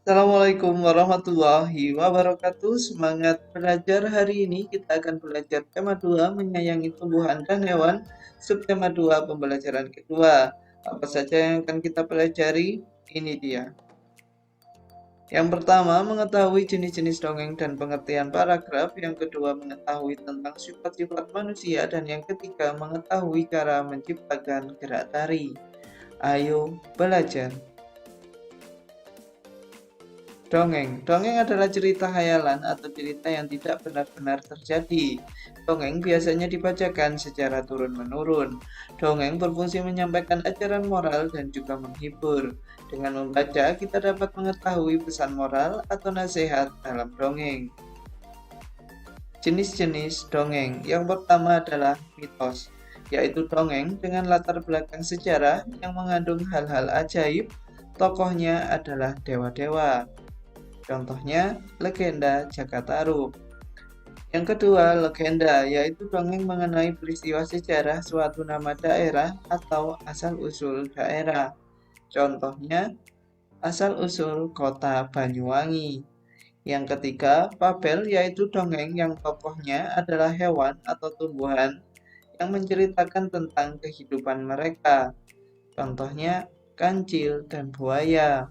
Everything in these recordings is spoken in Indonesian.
Assalamualaikum warahmatullahi wabarakatuh. Semangat belajar. Hari ini kita akan belajar tema 2 menyayangi tumbuhan dan hewan. Subtema 2 pembelajaran kedua. Apa saja yang akan kita pelajari? Ini dia. Yang pertama, mengetahui jenis-jenis dongeng dan pengertian paragraf. Yang kedua, mengetahui tentang sifat-sifat manusia. Dan yang ketiga, mengetahui cara menciptakan gerak tari. Ayo belajar. Dongeng. Dongeng adalah cerita khayalan atau cerita yang tidak benar-benar terjadi. Dongeng biasanya dibacakan secara turun-menurun. Dongeng berfungsi menyampaikan ajaran moral dan juga menghibur. Dengan membaca, kita dapat mengetahui pesan moral atau nasihat dalam dongeng. Jenis-jenis dongeng. Yang pertama adalah mitos, yaitu dongeng dengan latar belakang sejarah yang mengandung hal-hal ajaib. Tokohnya adalah dewa-dewa. Contohnya, legenda Jakataru. Yang kedua, legenda, yaitu dongeng mengenai peristiwa sejarah suatu nama daerah atau asal-usul daerah. Contohnya, asal-usul kota Banyuwangi. Yang ketiga, fabel, yaitu dongeng yang tokohnya adalah hewan atau tumbuhan yang menceritakan tentang kehidupan mereka. Contohnya, kancil dan buaya.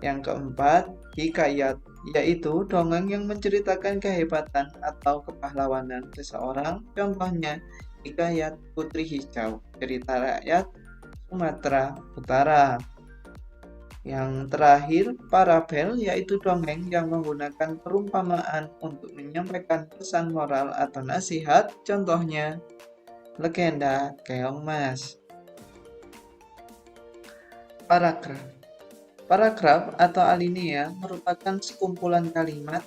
Yang keempat, hikayat, yaitu dongeng yang menceritakan kehebatan atau kepahlawanan seseorang. Contohnya, hikayat Putri Hijau, cerita rakyat Sumatera Utara. Yang terakhir, parabel, yaitu dongeng yang menggunakan perumpamaan untuk menyampaikan pesan moral atau nasihat. Contohnya, legenda Keong Mas. Paragraf. Paragraf atau alinea merupakan sekumpulan kalimat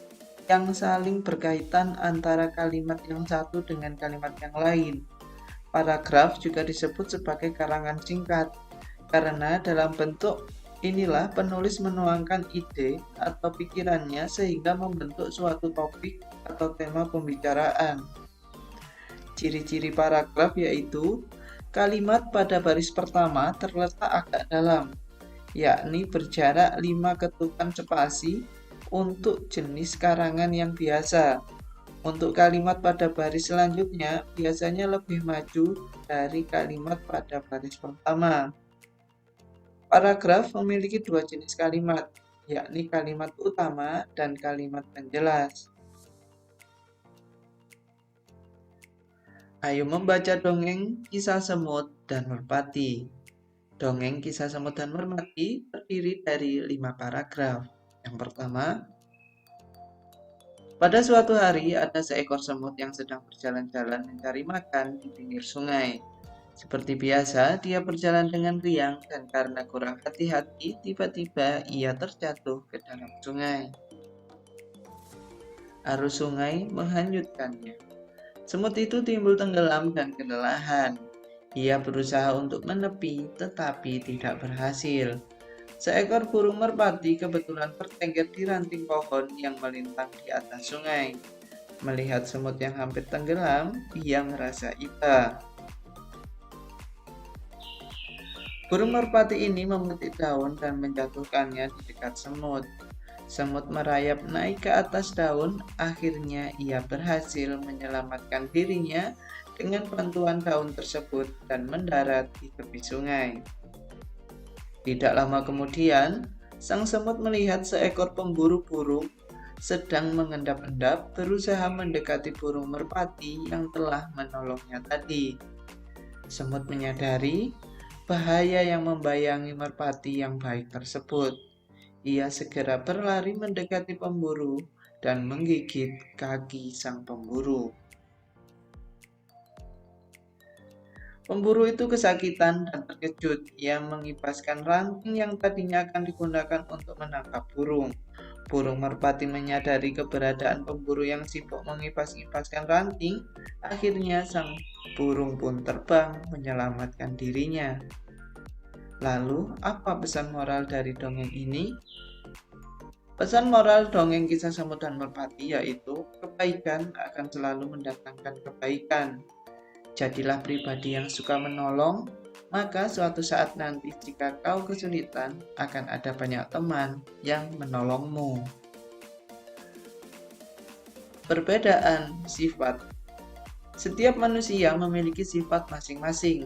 yang saling berkaitan antara kalimat yang satu dengan kalimat yang lain. Paragraf juga disebut sebagai karangan singkat, karena dalam bentuk inilah penulis menuangkan ide atau pikirannya sehingga membentuk suatu topik atau tema pembicaraan. Ciri-ciri paragraf yaitu kalimat pada baris pertama terletak agak dalam, yakni berjarak 5 ketukan spasi untuk jenis karangan yang biasa. Untuk kalimat pada baris selanjutnya biasanya lebih maju dari kalimat pada baris pertama. Paragraf memiliki dua jenis kalimat, yakni kalimat utama dan kalimat penjelas. Ayo membaca dongeng Kisah Semut dan Merpati. Dongeng Kisah Semut dan Merpati terdiri dari 5 paragraf. Yang pertama, pada suatu hari ada seekor semut yang sedang berjalan-jalan mencari makan di pinggir sungai. Seperti biasa, dia berjalan dengan riang dan karena kurang hati-hati, tiba-tiba ia terjatuh ke dalam sungai. Arus sungai menghanyutkannya. Semut itu timbul tenggelam dan kelelahan. Ia berusaha untuk menepi, tetapi tidak berhasil. Seekor burung merpati kebetulan bertengger di ranting pohon yang melintang di atas sungai. Melihat semut yang hampir tenggelam, ia merasa iba. Burung merpati ini memetik daun dan menjatuhkannya di dekat semut. Semut merayap naik ke atas daun, akhirnya ia berhasil menyelamatkan dirinya dengan bantuan daun tersebut dan mendarat di tepi sungai. Tidak lama kemudian, sang semut melihat seekor pemburu burung sedang mengendap-endap berusaha mendekati burung merpati yang telah menolongnya tadi. Semut menyadari bahaya yang membayangi merpati yang baik tersebut. Ia segera berlari mendekati pemburu dan menggigit kaki sang pemburu. Pemburu itu kesakitan dan terkejut. Ia mengipaskan ranting yang tadinya akan digunakan untuk menangkap burung. Burung merpati menyadari keberadaan pemburu yang sibuk mengipas-ipaskan ranting. Akhirnya sang burung pun terbang menyelamatkan dirinya. Lalu, apa pesan moral dari dongeng ini? Pesan moral dongeng Kisah Semut dan Merpati yaitu kebaikan akan selalu mendatangkan kebaikan. Jadilah pribadi yang suka menolong, maka suatu saat nanti jika kau kesulitan, akan ada banyak teman yang menolongmu. Perbedaan sifat. Setiap manusia memiliki sifat masing-masing.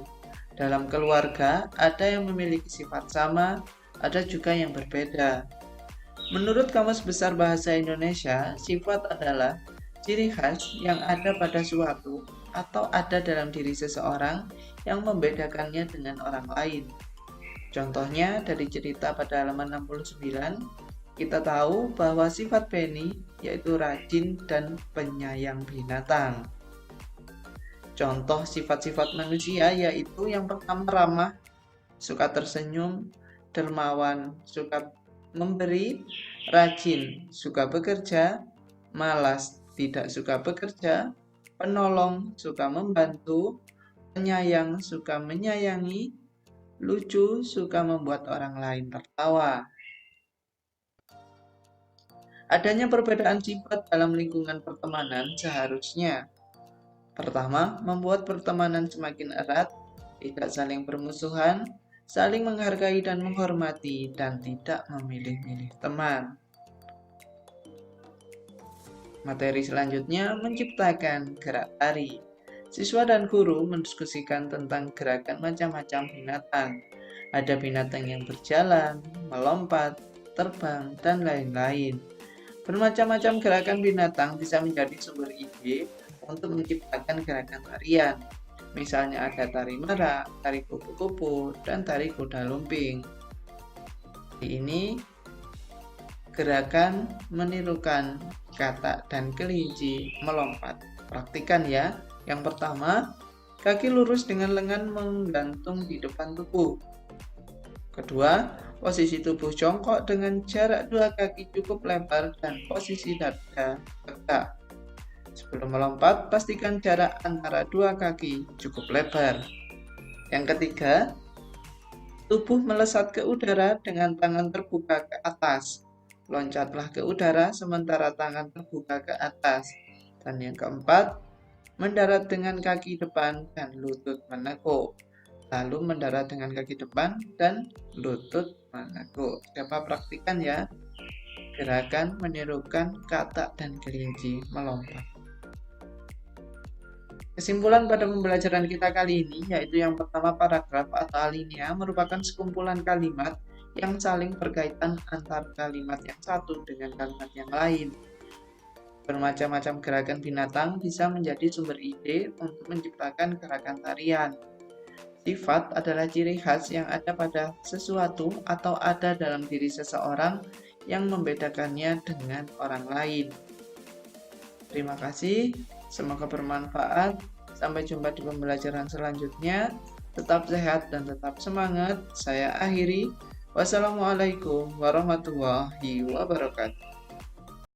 Dalam keluarga, ada yang memiliki sifat sama, ada juga yang berbeda. Menurut Kamus Besar Bahasa Indonesia, sifat adalah ciri khas yang ada pada suatu atau ada dalam diri seseorang yang membedakannya dengan orang lain. Contohnya dari cerita pada halaman 69, kita tahu bahwa sifat Penny yaitu rajin dan penyayang binatang. Contoh sifat-sifat manusia yaitu yang pertama ramah, suka tersenyum, dermawan, suka memberi, rajin, suka bekerja, malas, tidak suka bekerja, penolong, suka membantu, penyayang, suka menyayangi, lucu, suka membuat orang lain tertawa. Adanya perbedaan sifat dalam lingkungan pertemanan seharusnya pertama, membuat pertemanan semakin erat, tidak saling bermusuhan, saling menghargai dan menghormati, dan tidak memilih-milih teman. Materi selanjutnya menciptakan gerak tari. Siswa dan guru mendiskusikan tentang gerakan macam-macam binatang. Ada binatang yang berjalan, melompat, terbang, dan lain-lain. Bermacam-macam gerakan binatang bisa menjadi sumber ide untuk menciptakan gerakan tarian. Misalnya ada tari merak, tari kupu-kupu, dan tari kuda lumping. Ini gerakan menirukan katak dan kelinci melompat. Praktikan ya. Yang pertama, kaki lurus dengan lengan menggantung di depan tubuh. Kedua, posisi tubuh jongkok dengan jarak 2 kaki cukup lebar dan posisi dada tegak. Sebelum melompat, pastikan jarak antara 2 kaki cukup lebar. Yang ketiga, tubuh melesat ke udara dengan tangan terbuka ke atas. Loncatlah ke udara sementara tangan terbuka ke atas. Dan yang keempat, mendarat dengan kaki depan dan lutut menekuk. Lalu mendarat dengan kaki depan dan lutut menekuk. Coba praktikan ya. Gerakan menirukan katak dan kelinci melompat. Kesimpulan pada pembelajaran kita kali ini yaitu yang pertama, paragraf atau alinea merupakan sekumpulan kalimat yang saling berkaitan antar kalimat yang satu dengan kalimat yang lain. Bermacam-macam gerakan binatang bisa menjadi sumber ide untuk menciptakan gerakan tarian. Sifat adalah ciri khas yang ada pada sesuatu atau ada dalam diri seseorang yang membedakannya dengan orang lain. Terima kasih. Semoga bermanfaat. Sampai jumpa di pembelajaran selanjutnya. Tetap sehat dan tetap semangat. Saya akhiri. Wassalamualaikum warahmatullahi wabarakatuh.